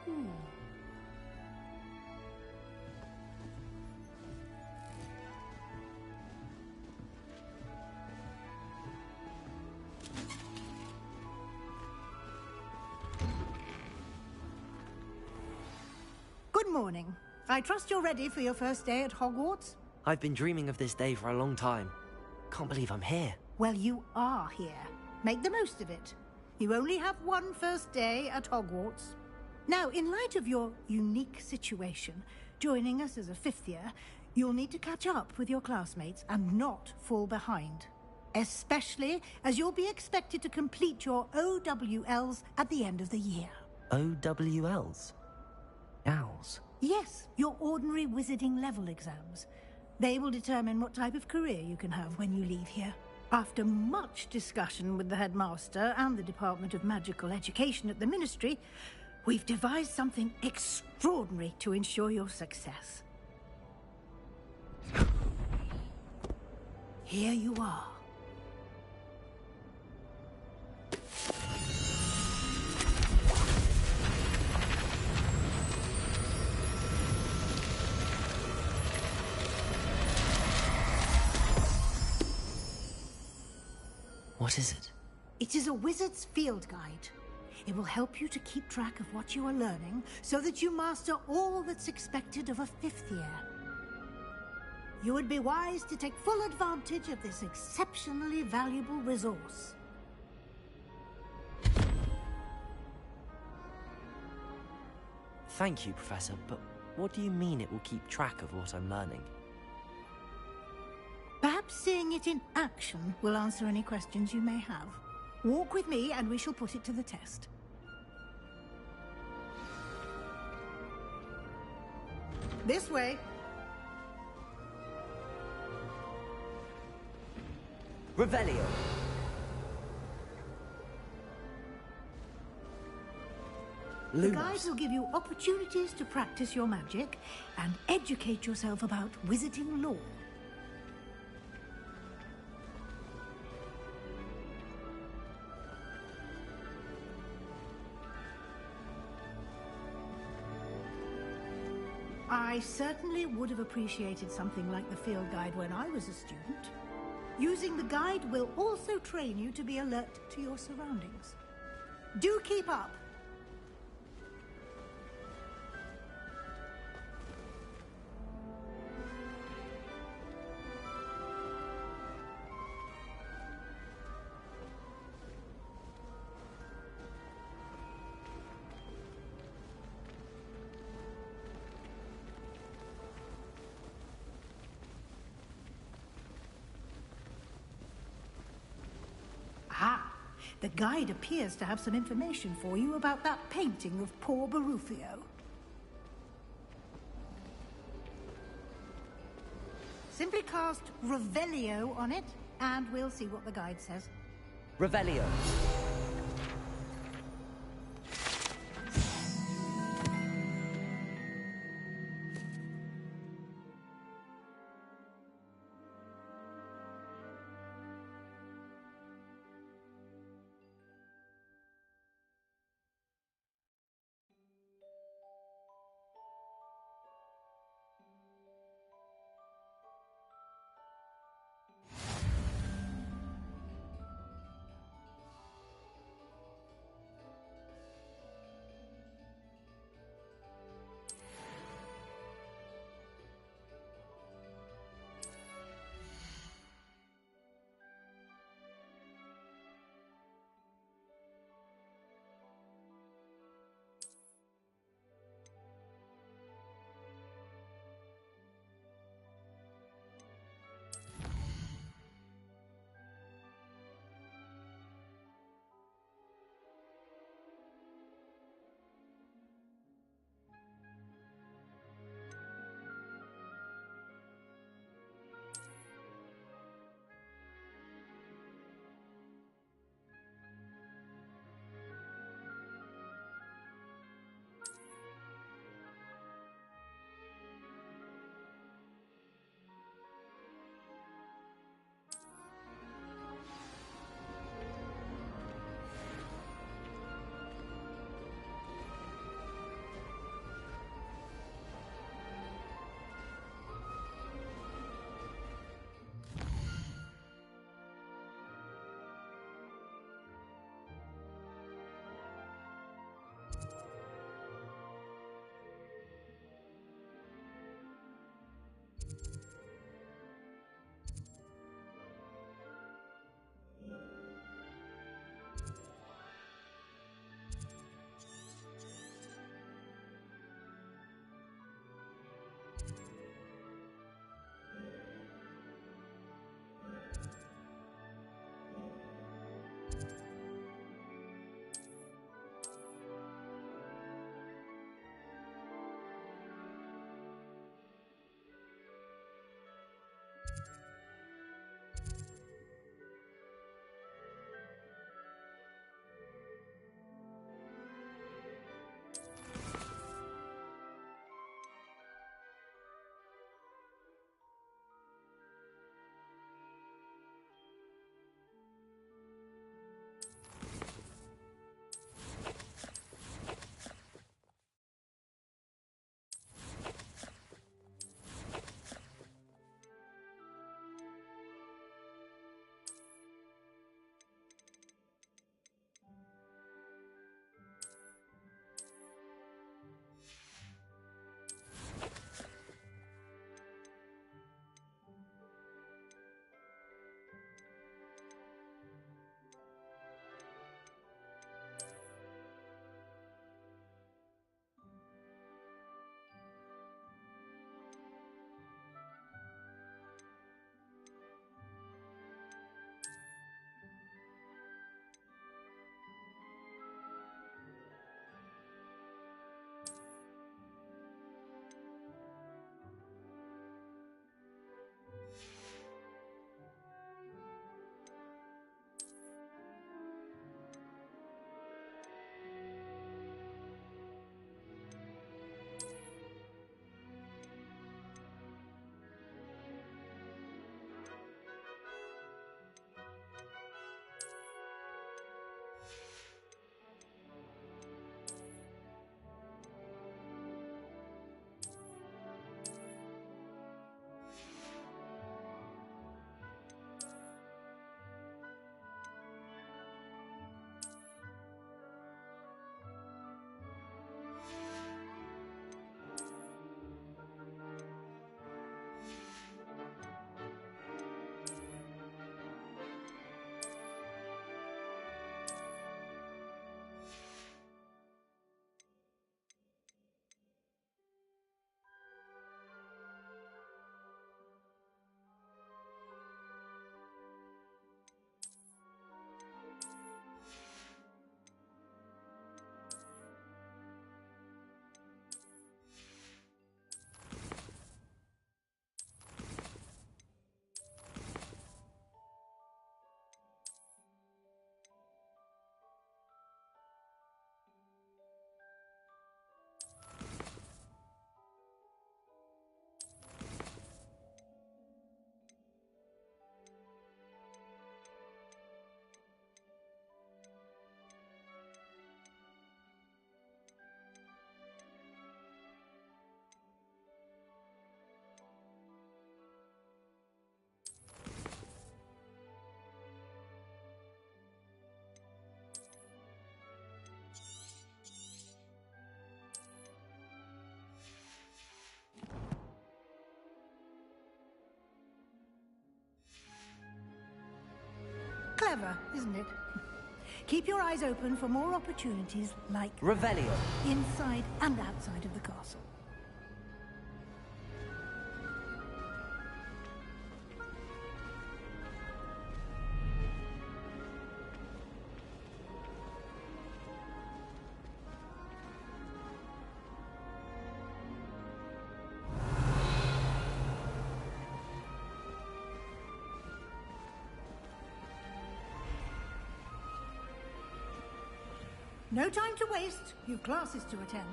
Good morning. I trust you're ready for your first day at Hogwarts? I've been dreaming of this day for a long time. Can't believe I'm here. Well, you are here. Make the most of it. You only have one first day at Hogwarts. Now, in light of your unique situation, joining us as a fifth year, you'll need to catch up with your classmates and not fall behind. Especially as you'll be expected to complete your OWLs at the end of the year. OWLs? Owls? Yes, your ordinary wizarding level exams. They will determine what type of career you can have when you leave here. After much discussion with the headmaster and the Department of Magical Education at the Ministry, we've devised something extraordinary to ensure your success. Here you are. What is it? It is a wizard's field guide. It will help you to keep track of what you are learning so that you master all that's expected of a fifth year. You would be wise to take full advantage of this exceptionally valuable resource. Thank you, Professor, but what do you mean it will keep track of what I'm learning? Perhaps seeing it in action will answer any questions you may have. Walk with me and we shall put it to the test. This way. Revelio. The guide will give you opportunities to practice your magic and educate yourself about wizarding lore. I certainly would have appreciated something like the field guide when I was a student. Using the guide will also train you to be alert to your surroundings. Do keep up! The guide appears to have some information for you about that painting of poor Barufio. Simply cast Revelio on it, and we'll see what the guide says. Revelio. Clever, isn't it? Keep your eyes open for more opportunities like Revelio. inside and outside of the castle. No time to waste. You've classes to attend.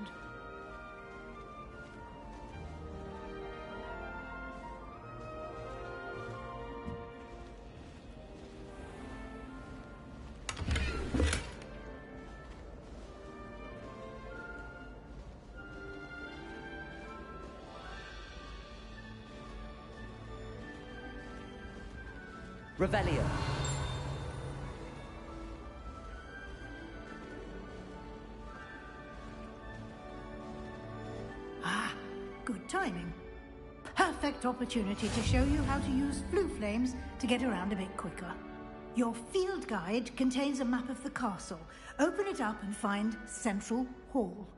Revelio. Good timing. Perfect opportunity to show you how to use flue flames to get around a bit quicker. Your field guide contains a map of the castle. Open it up and find Central Hall.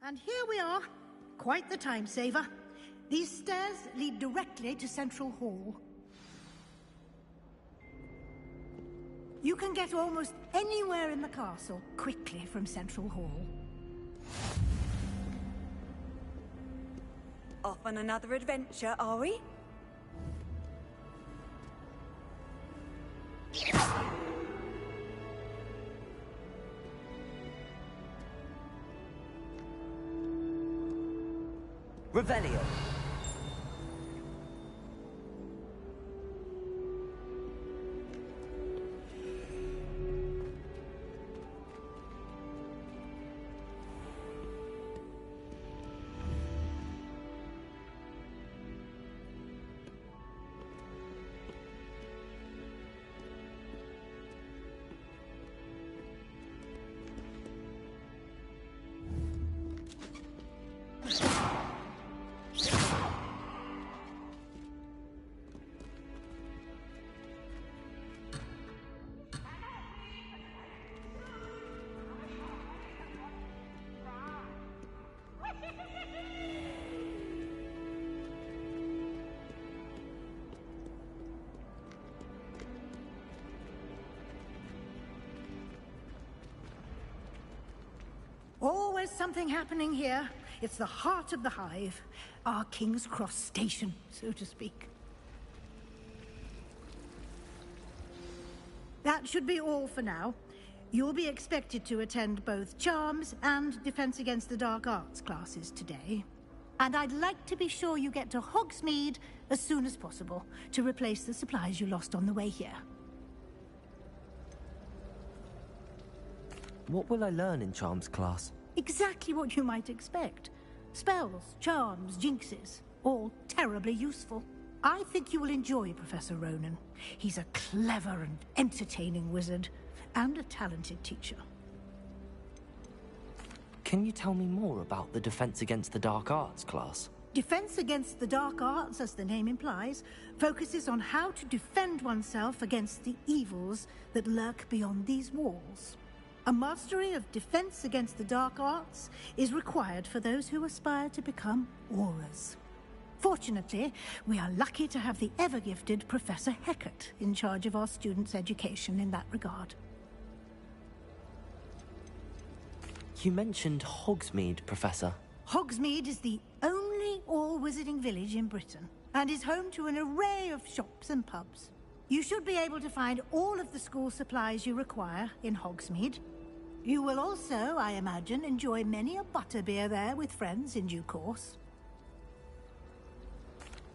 And here we are. Quite the time saver. These stairs lead directly to Central Hall. You can get almost anywhere in the castle quickly from Central Hall. Off on another adventure, are we? Revelio. Always something happening here. It's the heart of the hive. Our King's Cross station, so to speak. That should be all for now. You'll be expected to attend both Charms and Defense Against the Dark Arts classes today. And I'd like to be sure you get to Hogsmeade as soon as possible to replace the supplies you lost on the way here. What will I learn in Charms class? Exactly what you might expect. Spells, charms, jinxes, all terribly useful. I think you will enjoy Professor Ronan. He's a clever and entertaining wizard, and a talented teacher. Can you tell me more about the Defense Against the Dark Arts class? Defense Against the Dark Arts, as the name implies, focuses on how to defend oneself against the evils that lurk beyond these walls. A mastery of Defense Against the Dark Arts is required for those who aspire to become Aurors. Fortunately, we are lucky to have the ever-gifted Professor Heckert in charge of our students' education in that regard. You mentioned Hogsmeade, Professor. Hogsmeade is the only all-wizarding village in Britain, and is home to an array of shops and pubs. You should be able to find all of the school supplies you require in Hogsmeade. You will also, I imagine, enjoy many a butterbeer there with friends in due course.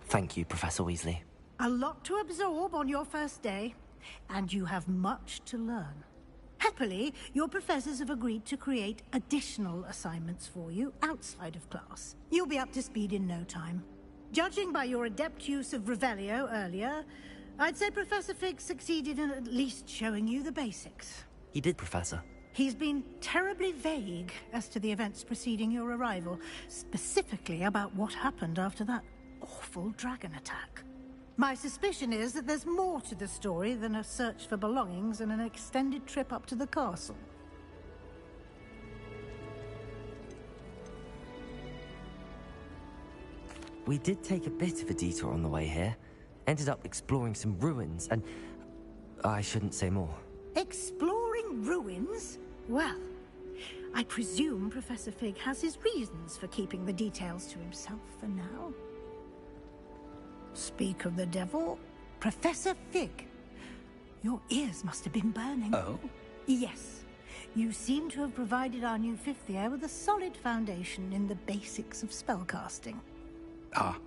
Thank you, Professor Weasley. A lot to absorb on your first day, and you have much to learn. Happily, your professors have agreed to create additional assignments for you outside of class. You'll be up to speed in no time. Judging by your adept use of Revelio earlier, I'd say Professor Fig succeeded in at least showing you the basics. He did, Professor. He's been terribly vague as to the events preceding your arrival, specifically about what happened after that awful dragon attack. My suspicion is that there's more to the story than a search for belongings and an extended trip up to the castle. We did take a bit of a detour on the way here. Ended up exploring some ruins, and I shouldn't say more. Exploring ruins? Well, I presume Professor Fig has his reasons for keeping the details to himself for now. Speak of the devil, Professor Fig. Your ears must have been burning. Oh? Yes. You seem to have provided our new fifth year with a solid foundation in the basics of spellcasting. Ah,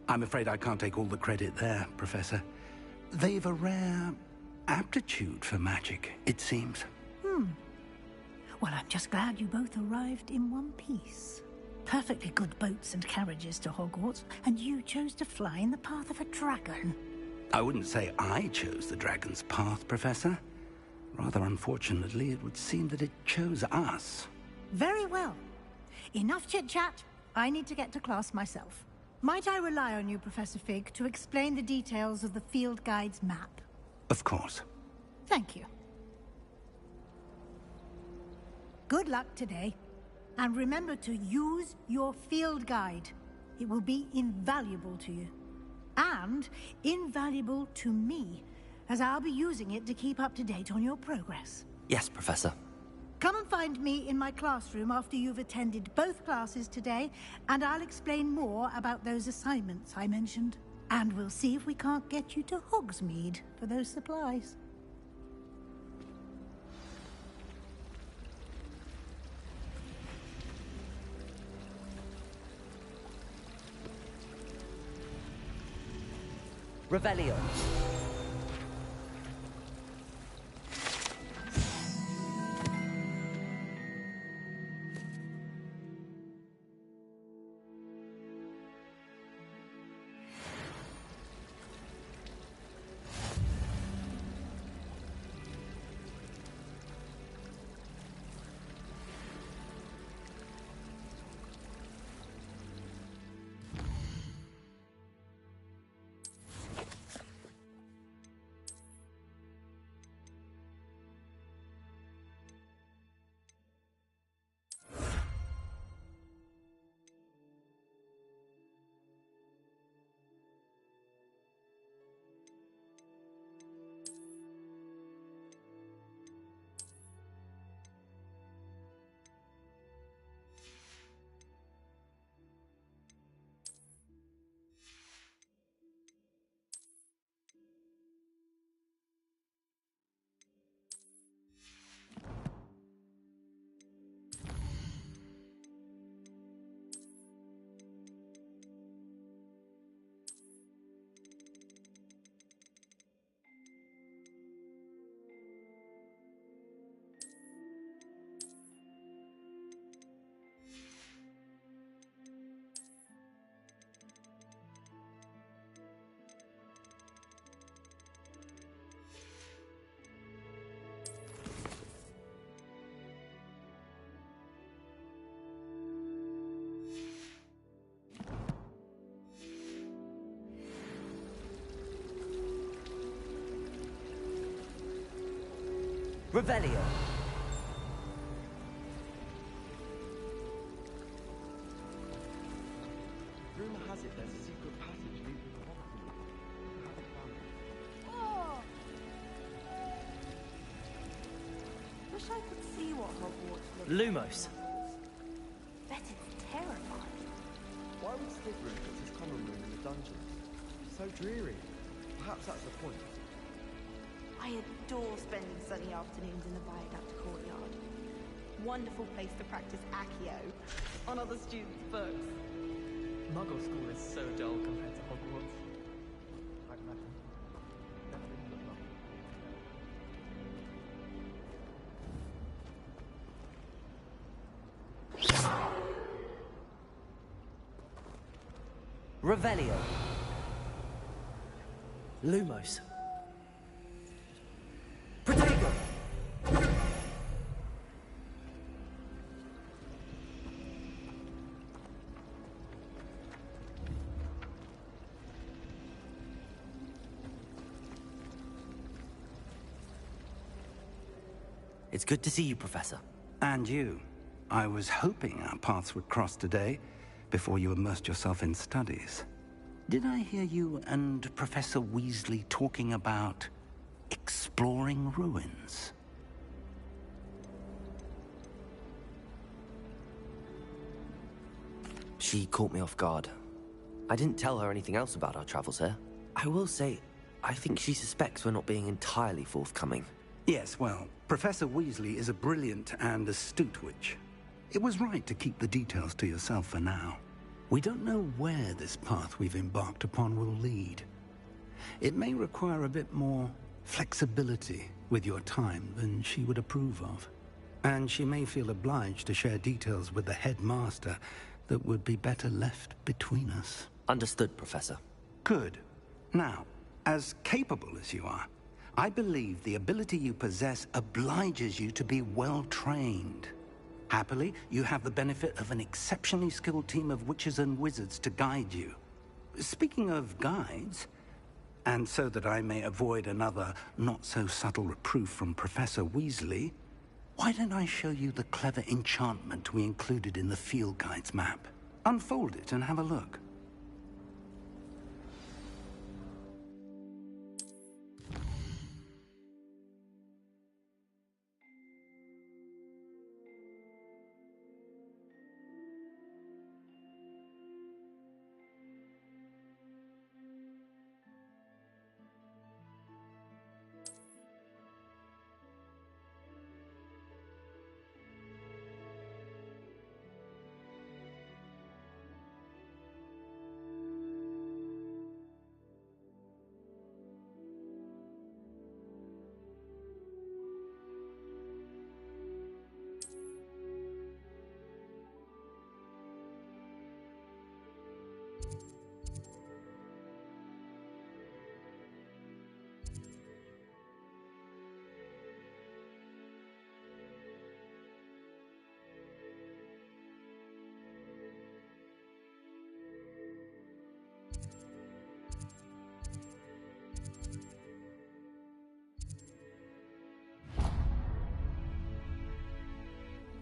I'm afraid I can't take all the credit there, Professor. They've a rare aptitude for magic, it seems. Well, I'm just glad you both arrived in one piece. Perfectly good boats and carriages to Hogwarts, and you chose to fly in the path of a dragon. I wouldn't say I chose the dragon's path, Professor. Rather unfortunately, it would seem that it chose us. Very well. Enough chit-chat. I need to get to class myself. Might I rely on you, Professor Fig, to explain the details of the field guide's map? Of course. Thank you. Good luck today. And remember to use your field guide. It will be invaluable to you. And invaluable to me, as I'll be using it to keep up to date on your progress. Yes, Professor. Come and find me in my classroom after you've attended both classes today, and I'll explain more about those assignments I mentioned. And we'll see if we can't get you to Hogsmeade for those supplies. Revelio. Revelio. Rumor has it there's a secret passage leading to Hogwarts. I haven't found it. Wish I could see what Hogwarts looks Lumos. Bet it's terrifying. Why would Slytherin put his common room in the dungeon? So dreary. Perhaps that's the point. I adore spending sunny afternoons in the viaduct courtyard. Wonderful place to practice Accio on other students' books. Muggle school is so dull compared to Hogwarts. I imagine. Definitely look lovely. Revelio. Lumos. Protego. It's good to see you, Professor. And you. I was hoping our paths would cross today, before you immersed yourself in studies. Did I hear you and Professor Weasley talking about exploring ruins? She caught me off guard. I didn't tell her anything else about our travels here. I will say, I think she suspects we're not being entirely forthcoming. Yes, well, Professor Weasley is a brilliant and astute witch. It was right to keep the details to yourself for now. We don't know where this path we've embarked upon will lead. It may require a bit more flexibility with your time than she would approve of. And she may feel obliged to share details with the headmaster that would be better left between us. Understood, Professor. Good. Now, as capable as you are, I believe the ability you possess obliges you to be well trained. Happily, you have the benefit of an exceptionally skilled team of witches and wizards to guide you. Speaking of guides, and so that I may avoid another not-so-subtle reproof from Professor Weasley, why don't I show you the clever enchantment we included in the field guide's map? Unfold it and have a look.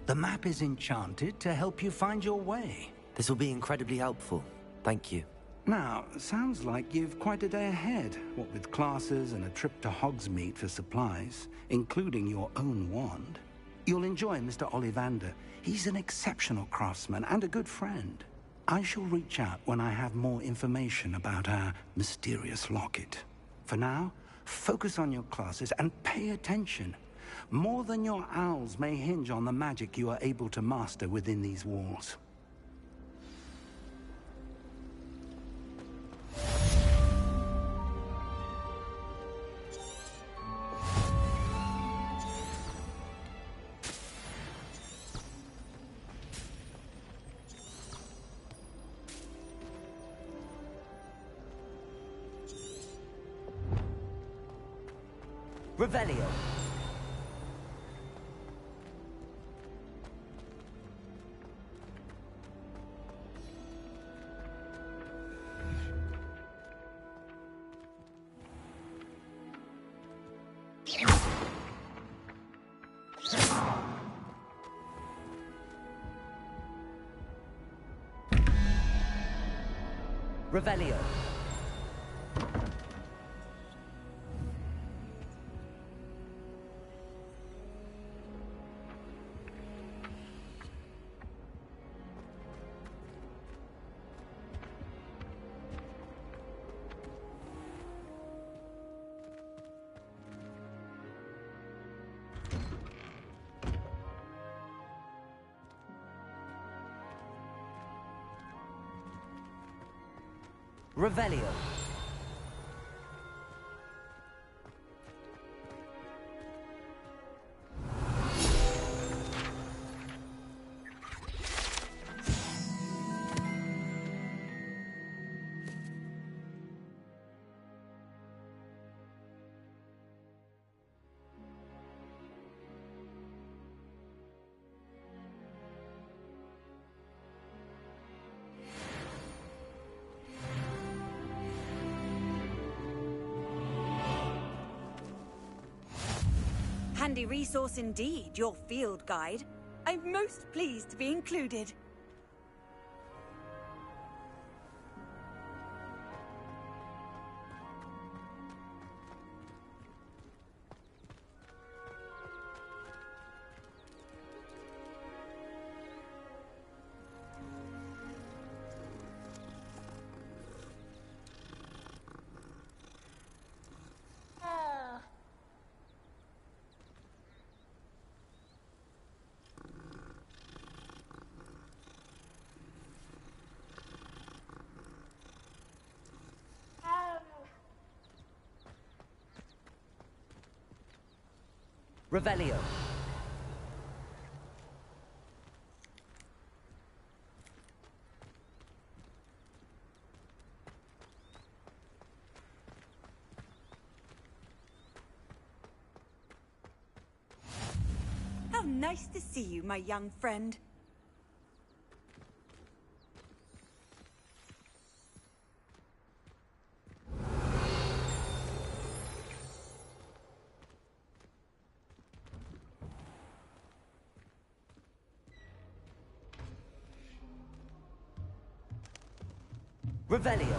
The map is enchanted to help you find your way. This will be incredibly helpful. Thank you. Now, sounds like you've quite a day ahead, what with classes and a trip to Hogsmeade for supplies, including your own wand. You'll enjoy Mr. Ollivander. He's an exceptional craftsman and a good friend. I shall reach out when I have more information about our mysterious locket. For now, focus on your classes and pay attention. More than your owls may hinge on the magic you are able to master within these walls. Revelio. Revelio. Revelio. Handy resource indeed, your field guide. I'm most pleased to be included. Revelio. How nice to see you, my young friend. Revelio.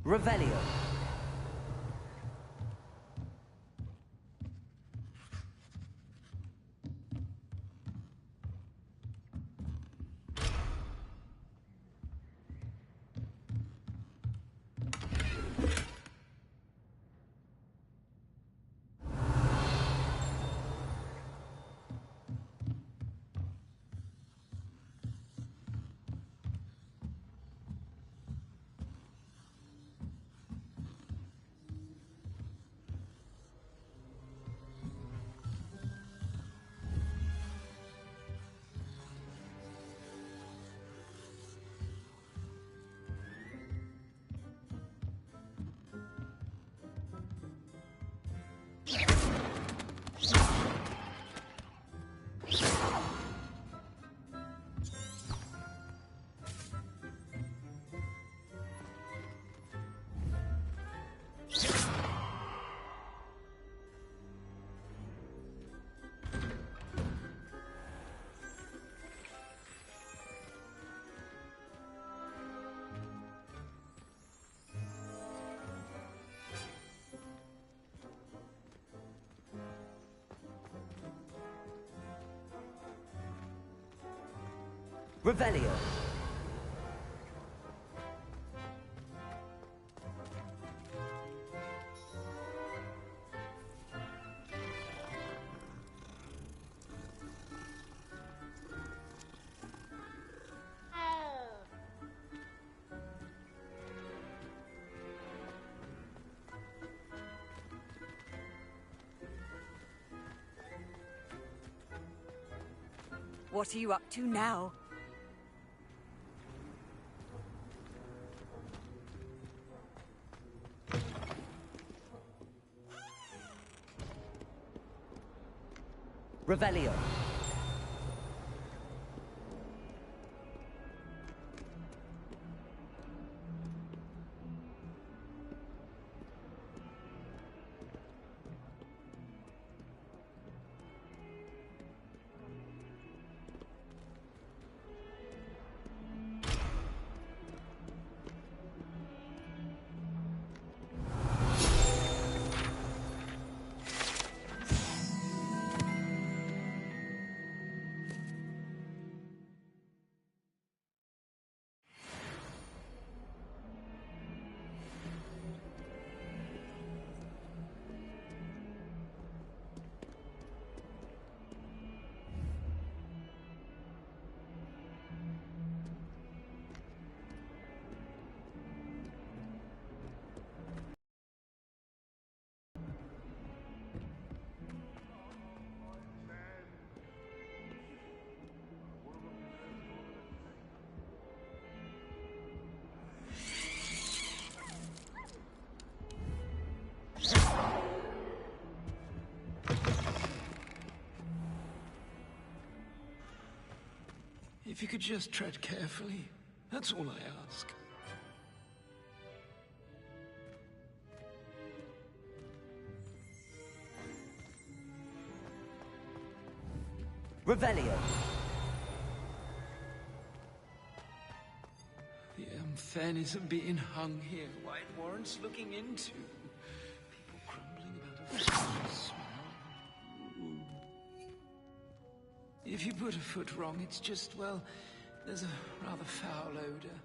Revelio. Revelio. What are you up to now? Revelio. If you could just tread carefully, that's all I ask. Revelio. The unfairness of being hung here, why it warrants looking into. People grumbling about a foul smell. If you put a foot wrong, it's just, well, there's a rather foul odor.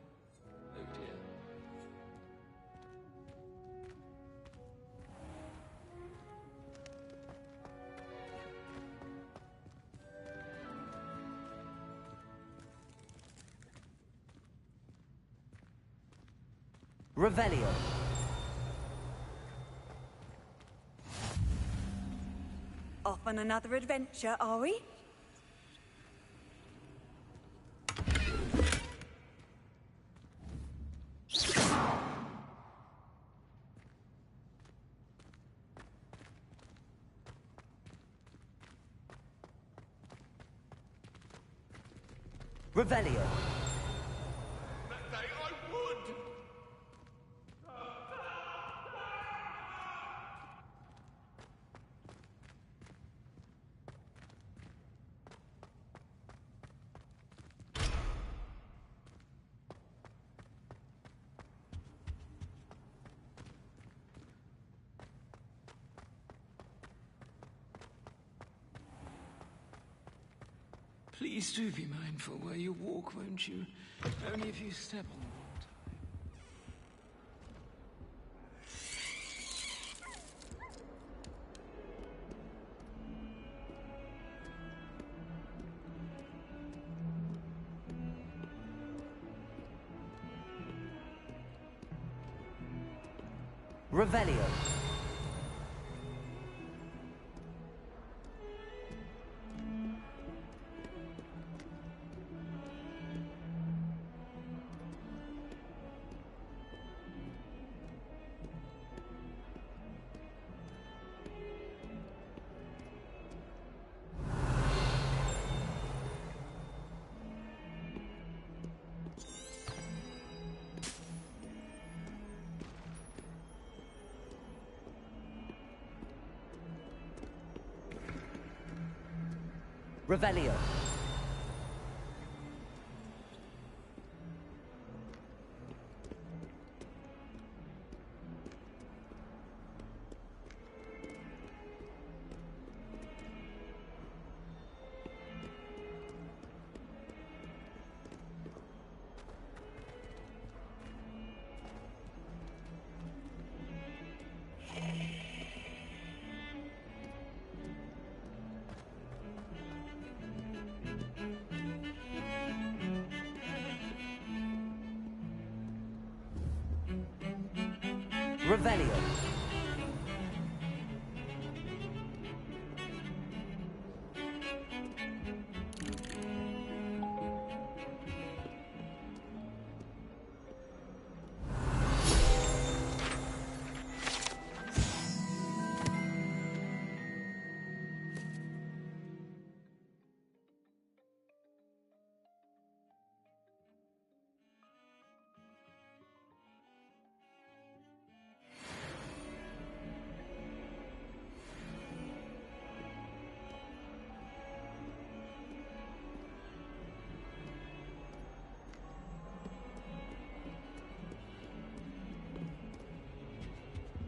Oh dear. Revelio. Off on another adventure, are we? Revelio. That day I would! Please do be mindful where you walk, won't you? Only if you step on the wrong time. Revelio. Revelio. Revelio.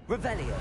Revelio.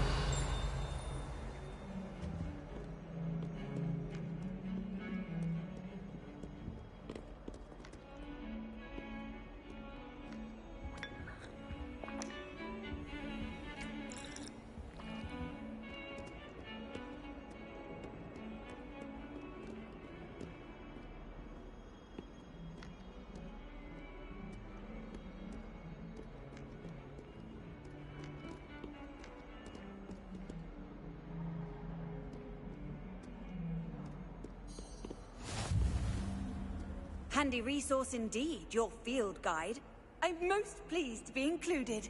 Handy resource indeed, your field guide. I'm most pleased to be included.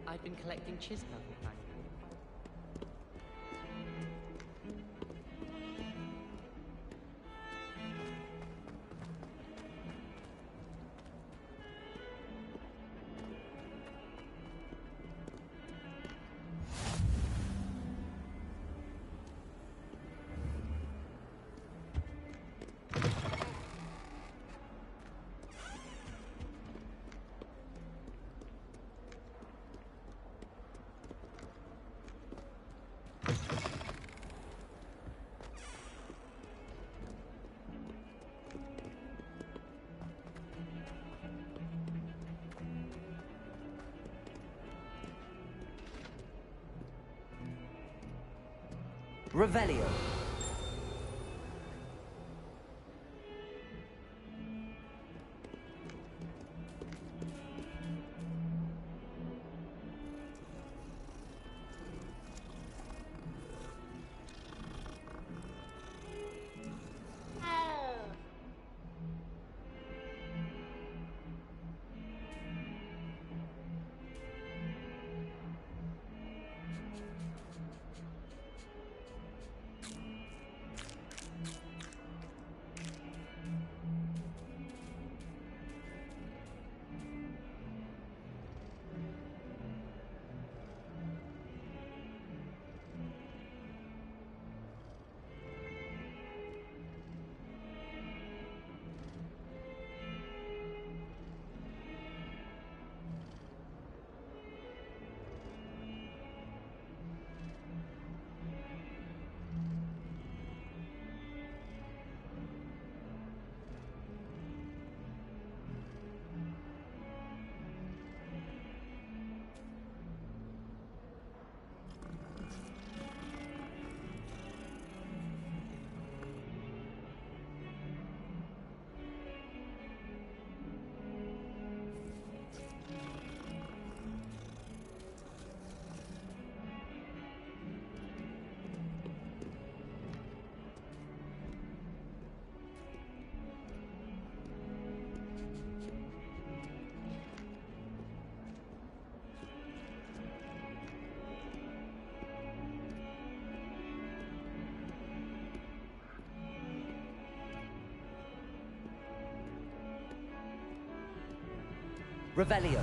I've been collecting chispa. Revelio. Revelio.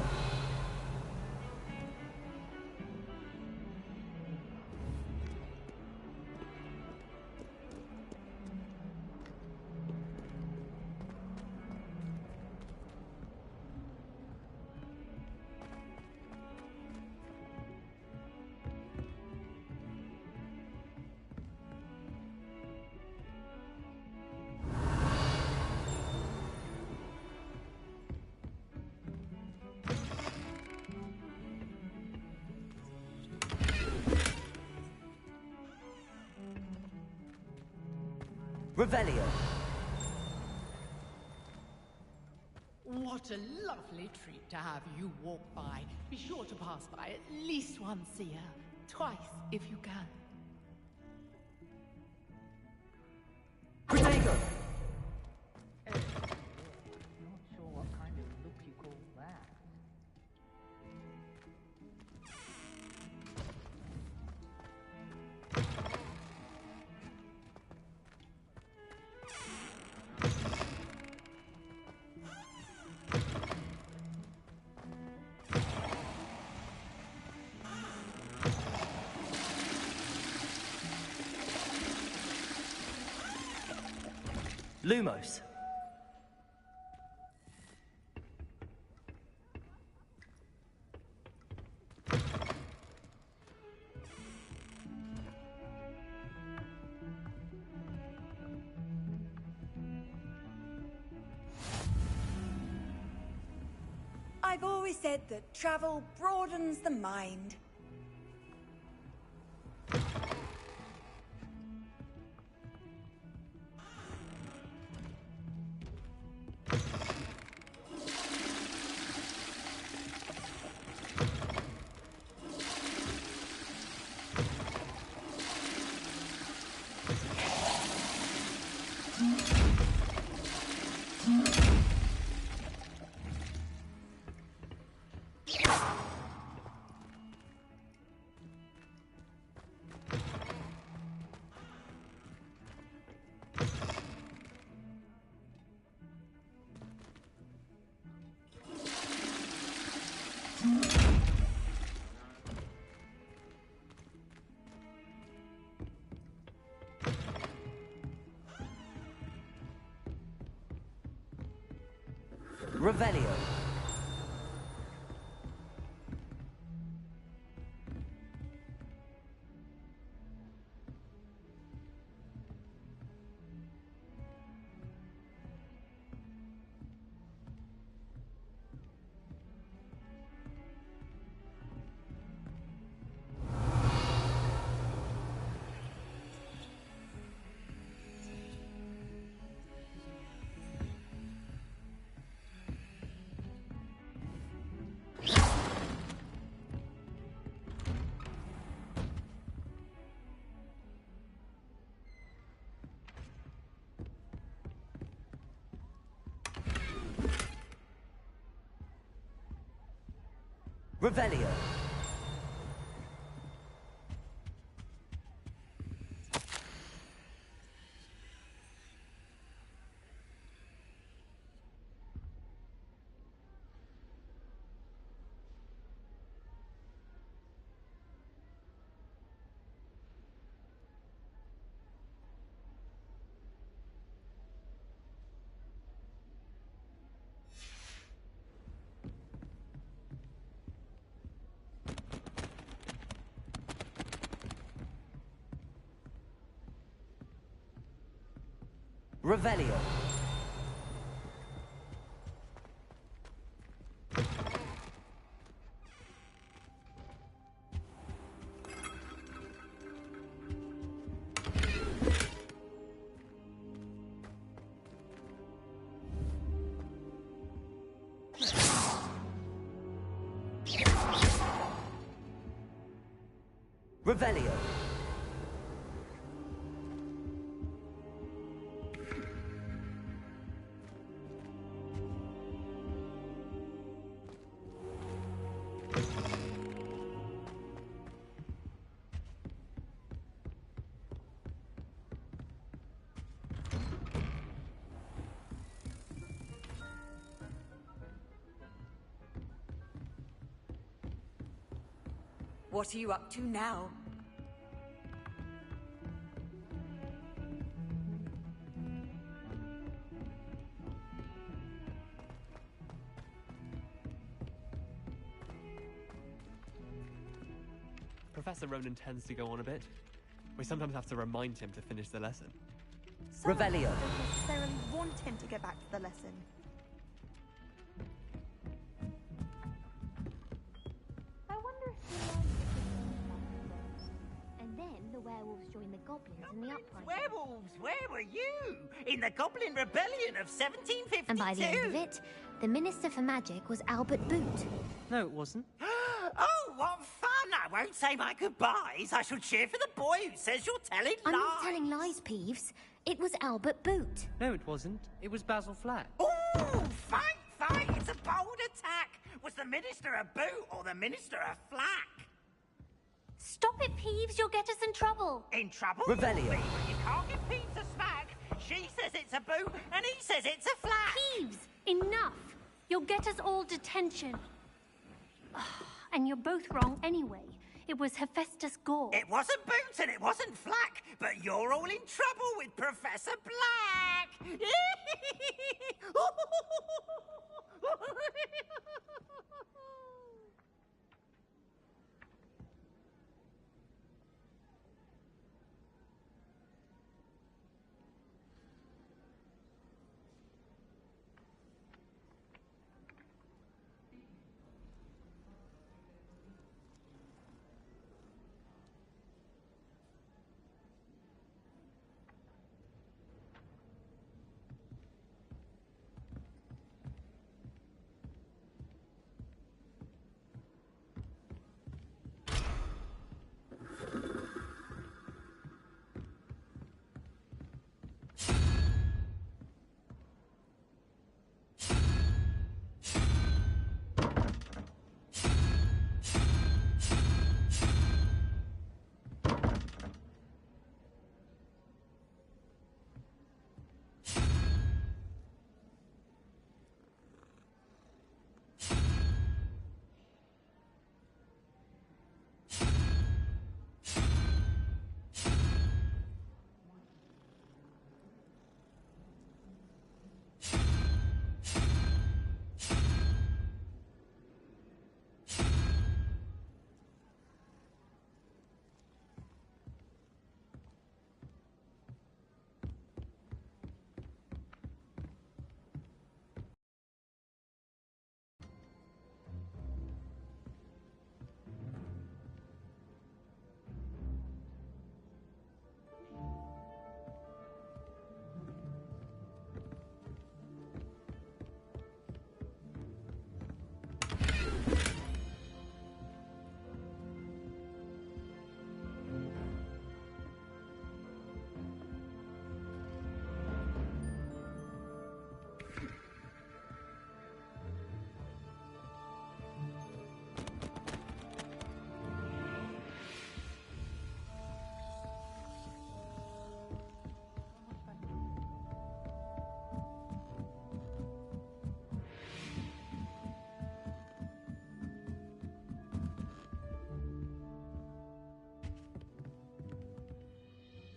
Revelio. What a lovely treat to have you walk by. Be sure to pass by at least once a year. Twice, if you can. Protego. Not sure what kind of look you call that. Lumos. I've always said that travel broadens the mind. Revelio. Revelio. Revelio. Revelio. What are you up to now? Professor Ronan tends to go on a bit. We sometimes have to remind him to finish the lesson. Some Revelio. don't necessarily want him to go back to the lesson. I wonder if he learned to and then the werewolves joined the goblins in the uprising. Werewolves, where were you? In the Goblin Rebellion of 1752. And by the end of it, the Minister for Magic was Albert Boot. No, it wasn't. Oh, what fun! I won't say my goodbyes. I shall cheer for the boy who says you're telling I'm lies. not telling lies, Peeves. It was Albert Boot. No, it wasn't. It was Basil Flack. Oh, fight, fight! It's a bold attack. Was the Minister a boot or the Minister a flack? Stop it, Peeves. You'll get us in trouble. In trouble? Revelio. You can't give Peeves a smack. She says it's a boot and he says it's a flack. Peeves, enough. You'll get us all detention. And you're both wrong anyway. It was Hephaestus Gore. It wasn't Boots and it wasn't Flack, but you're all in trouble with Professor Black.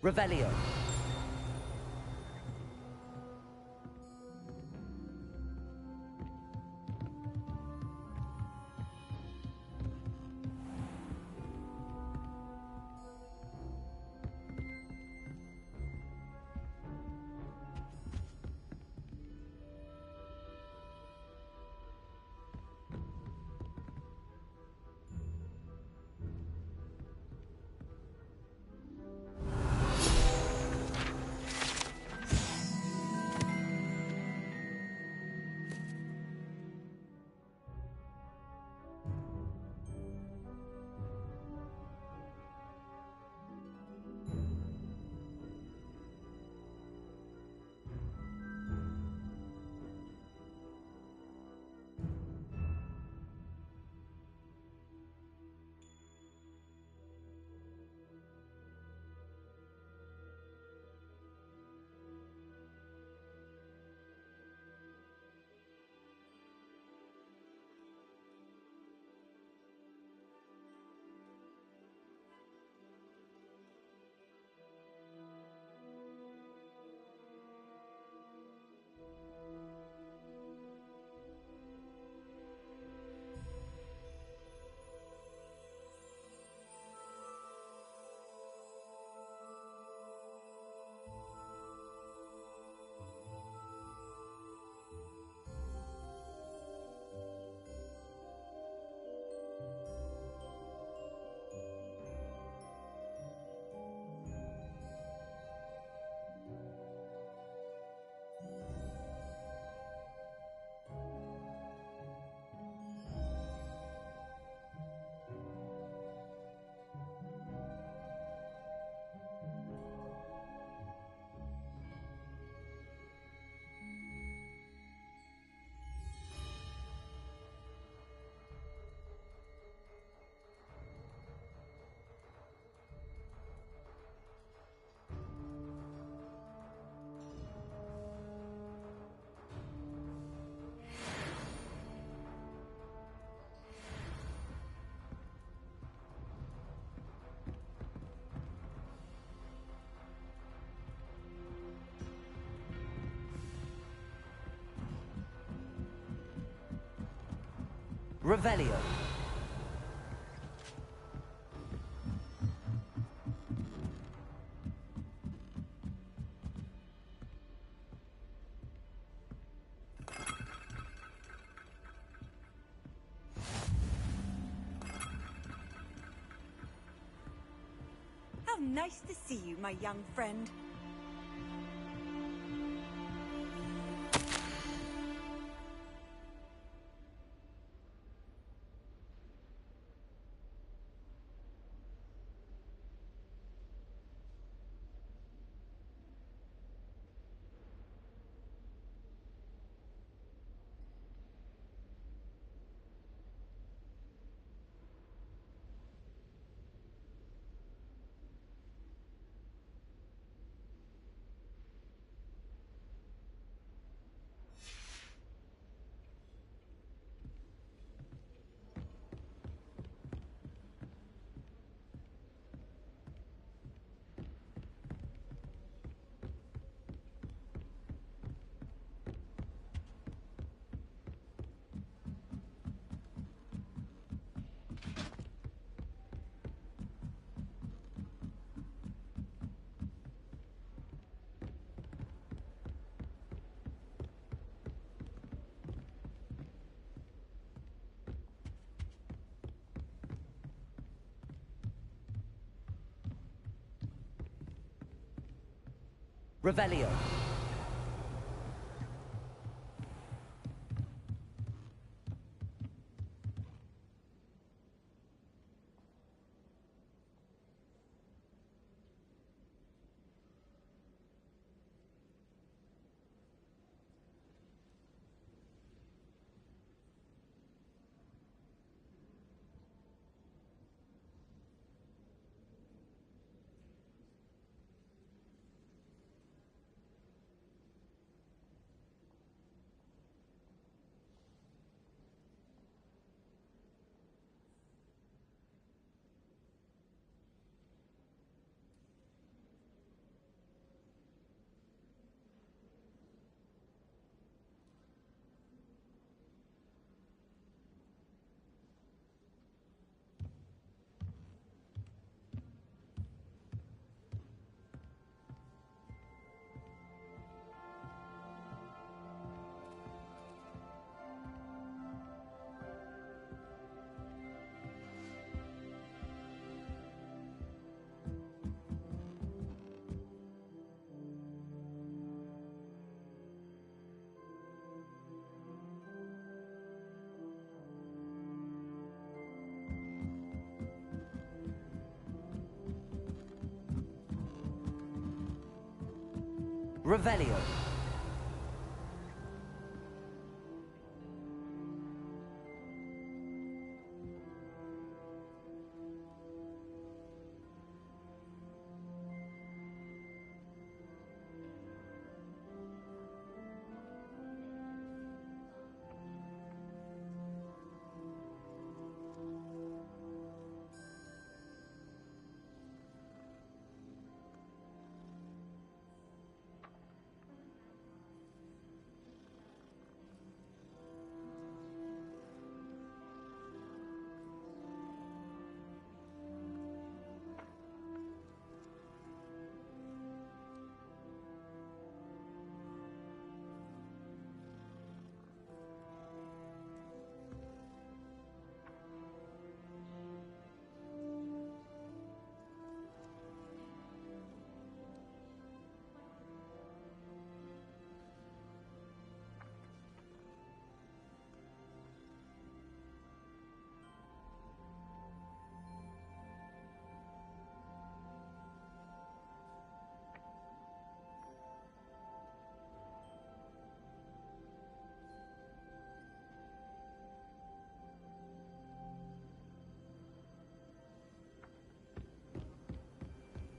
Revelio. Revelio. How nice to see you, my young friend. Revelio. Revelio.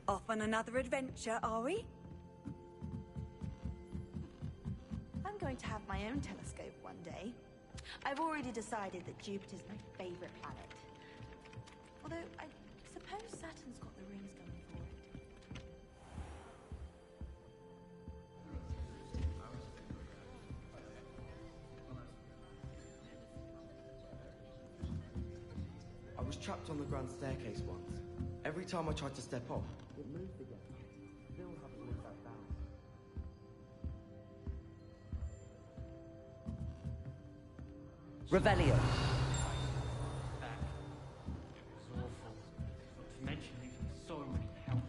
Off on another adventure, are we? I'm going to have my own telescope one day. I've already decided that Jupiter's my favorite planet. Although, I suppose Saturn's got the rings going for it. I was trapped on the grand staircase once. Every time I tried to step off, it moved again. Still haven't moved that down. Revelio. Back. It was awful. Not to mention leaving so many health.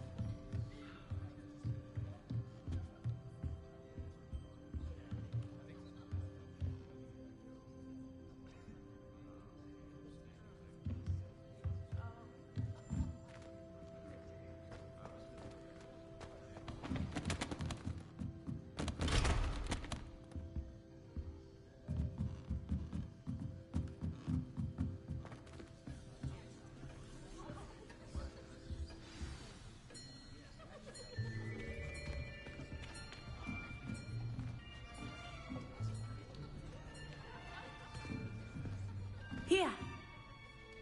Here,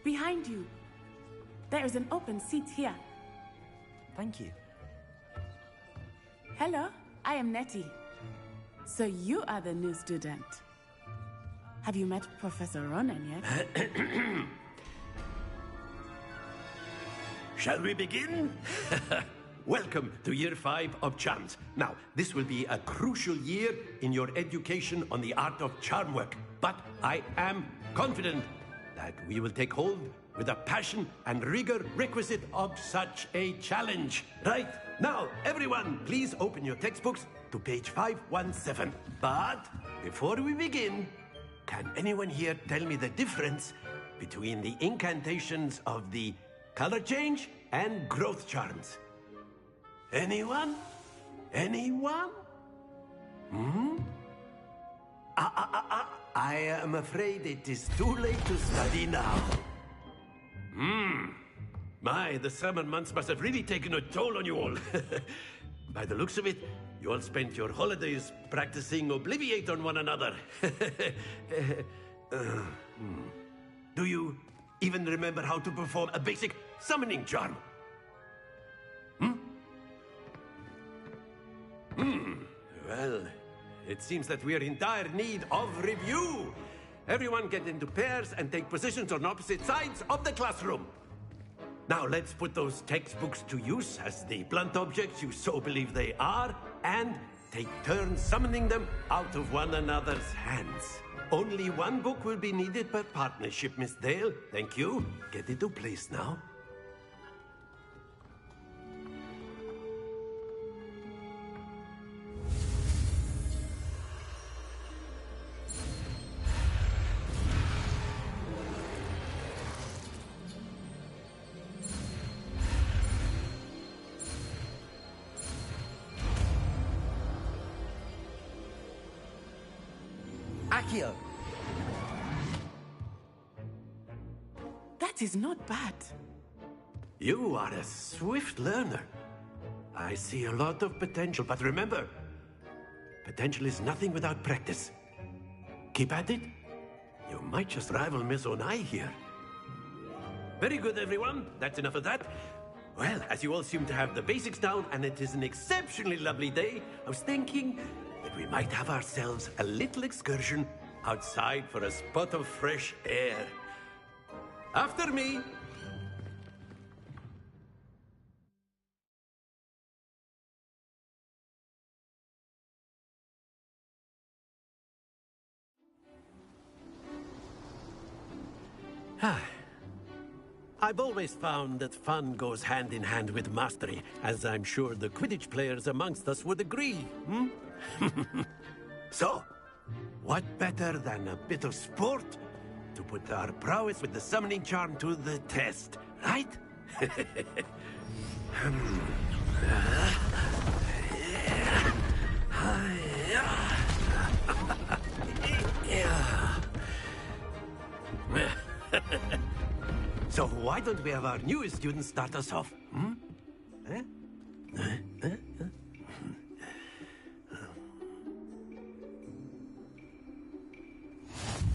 behind you. There is an open seat here. Thank you. Hello, I am Nettie. So you are the new student. Have you met Professor Ronan yet? Shall we begin? Welcome to Year 5 of Charms. Now, this will be a crucial year in your education on the art of charm work. But I am confident that we will take hold with the passion and rigor requisite of such a challenge. Right, now, everyone, please open your textbooks to page 517. But before we begin, can anyone here tell me the difference between the incantations of the color change and growth charms? Anyone? Anyone? Hmm? I am afraid it is too late to study now. My, the summer months must have really taken a toll on you all. By the looks of it, you all spent your holidays practicing Obliviate on one another. Do you even remember how to perform a basic summoning charm? Well, it seems that we are in dire need of review. Everyone get into pairs and take positions on opposite sides of the classroom. Now let's put those textbooks to use as the blunt objects you so believe they are, and take turns summoning them out of one another's hands. Only one book will be needed per partnership, Miss Dale. Thank you. Get into place now. Accio! That is not bad. You are a swift learner. I see a lot of potential, but remember, potential is nothing without practice. Keep at it. You might just rival Miss Onai here. Very good, everyone. That's enough of that. Well, as you all seem to have the basics down, and it is an exceptionally lovely day, I was thinking that we might have ourselves a little excursion outside for a spot of fresh air. After me. I've always found that fun goes hand in hand with mastery, as I'm sure the Quidditch players amongst us would agree, hmm? So, what better than a bit of sport to put our prowess with the summoning charm to the test, right? So why don't we have our newest student start us off? Hmm?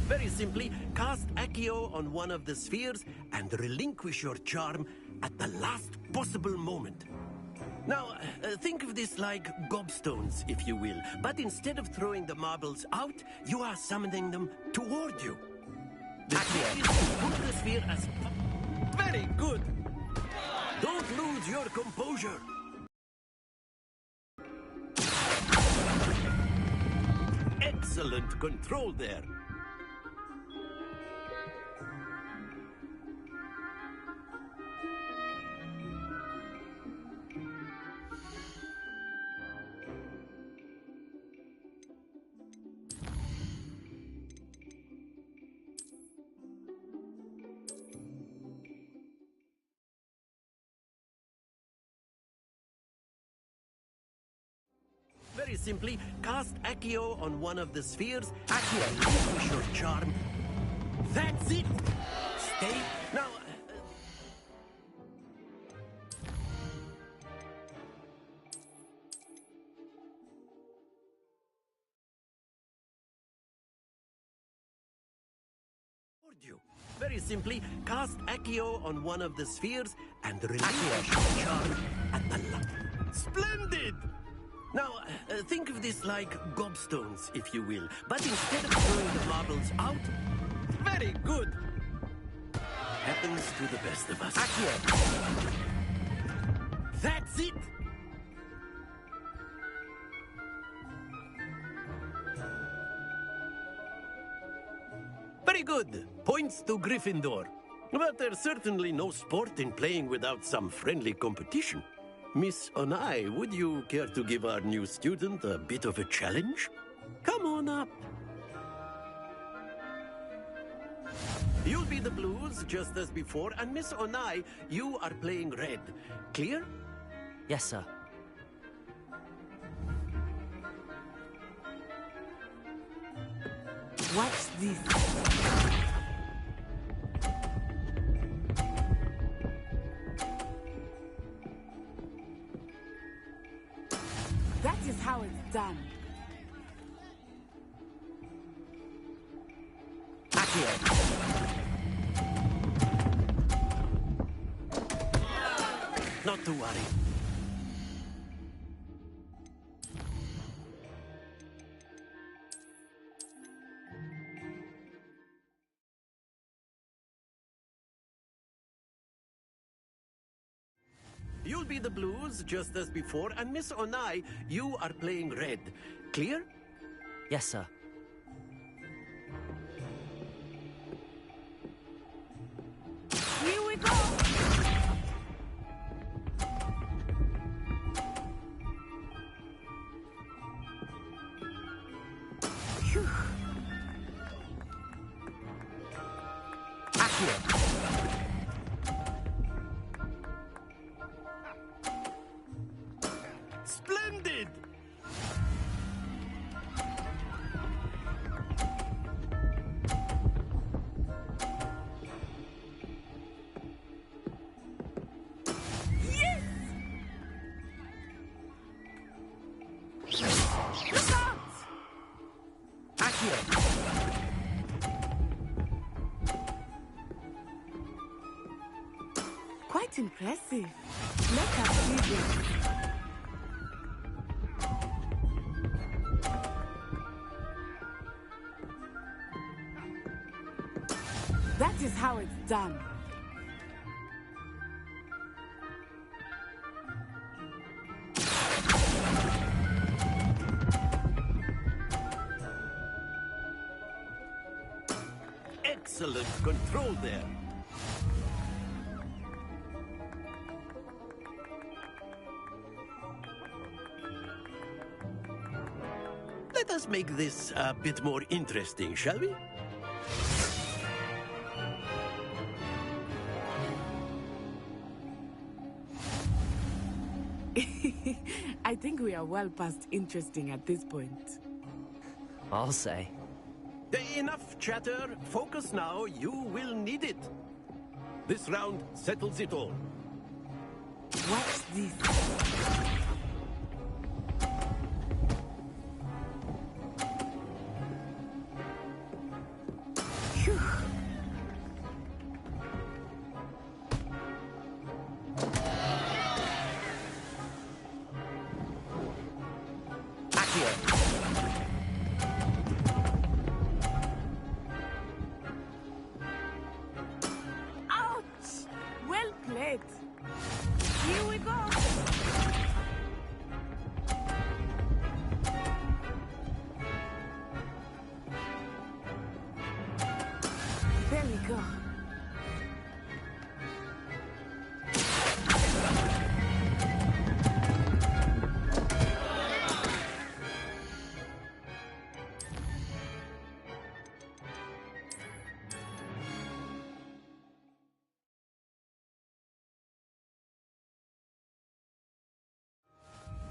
Very simply, cast Accio on one of the spheres and relinquish your charm at the last possible moment. Now, think of this like gobstones, if you will. But instead of throwing the marbles out, you are summoning them toward you. The trick is to pull the sphere as... Very good! Don't lose your composure! Excellent control there. Very simply, cast Accio on one of the spheres. Accio, relinquish your charm. That's it! Stay... Now... you. Very simply, cast Accio on one of the spheres and relinquish your charm at the... Splendid! Now, think of this like gobstones, if you will. But instead of throwing the marbles out... Very good! Happens to the best of us. Accio! That's it! Very good. Points to Gryffindor. But there's certainly no sport in playing without some friendly competition. Miss Onai, would you care to give our new student a bit of a challenge? Come on up. You'll be the blues, just as before, and Miss Onai, you are playing red. Clear? Yes, sir. Watch this. That is how it's done. Not to worry. You'll be the blues, just as before, and Miss Onai, you are playing red. Clear? Yes, sir. Here we go! Phew. Splendid! Quite impressive. Let us see this. That is how it's done. Excellent control there. Let us make this a bit more interesting, shall we? I think we are well past interesting at this point. I'll say. Enough chatter. Focus now. You will need it. This round settles it all. Watch this. Phew. Ouch! Well played. Here we go. There we go.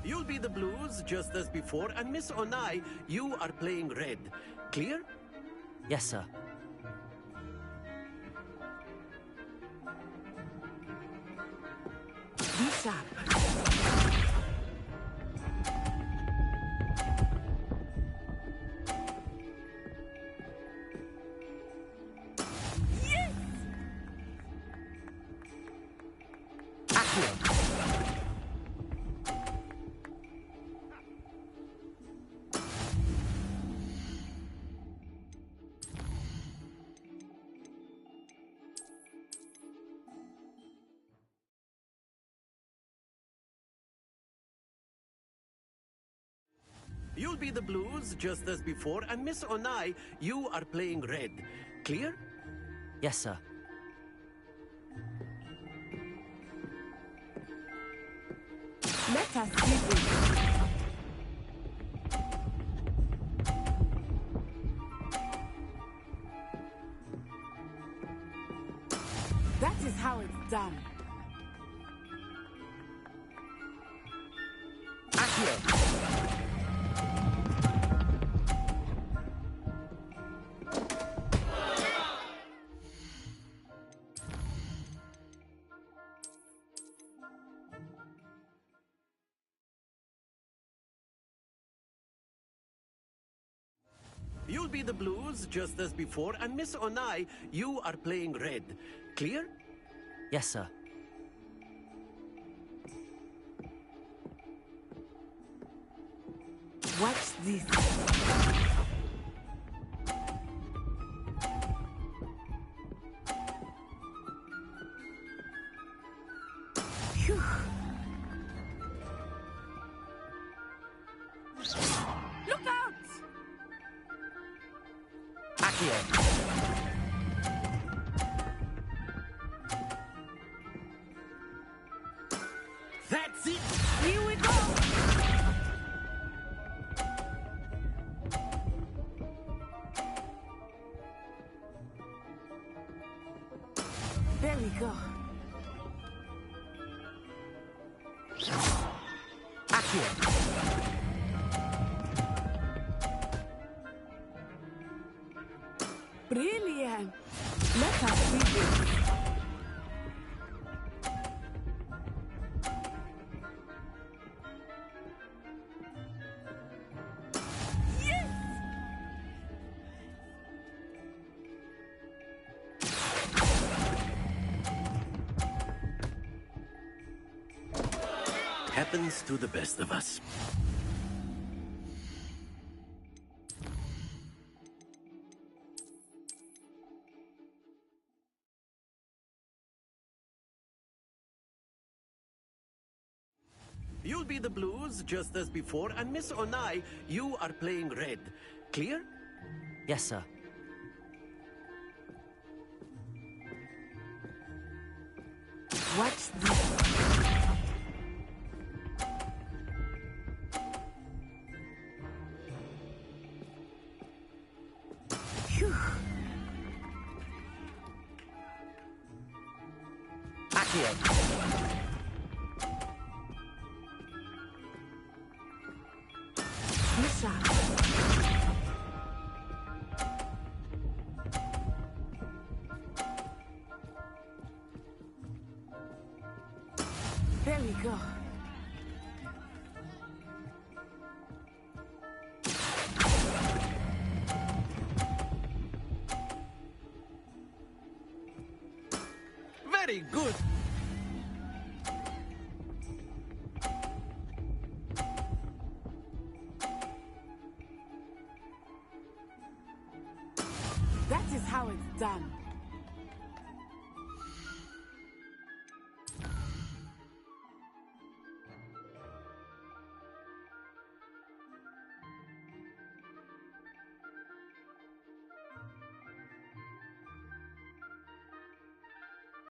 You'll be the blues just as before, and Miss Onai, you are playing red. Clear? Yes, sir. Be sharp. Yes! You'll be the blues just as before, and Miss Onai, you are playing red. Clear? Yes, sir. Let us see this. That is how it's done. You'll be the blues just as before, and Miss Onai, you are playing red. Clear? Yes, sir. Watch this. Phew. Look out! That's it! Here we go! There we go. Brilliant! Let us see this. Yes! happens to the best of us. You'll be the blues, just as before, and Miss Onai, you are playing red. Clear? Yes, sir. What's this? Phew. Accio. There we go. Very good. That is how it's done.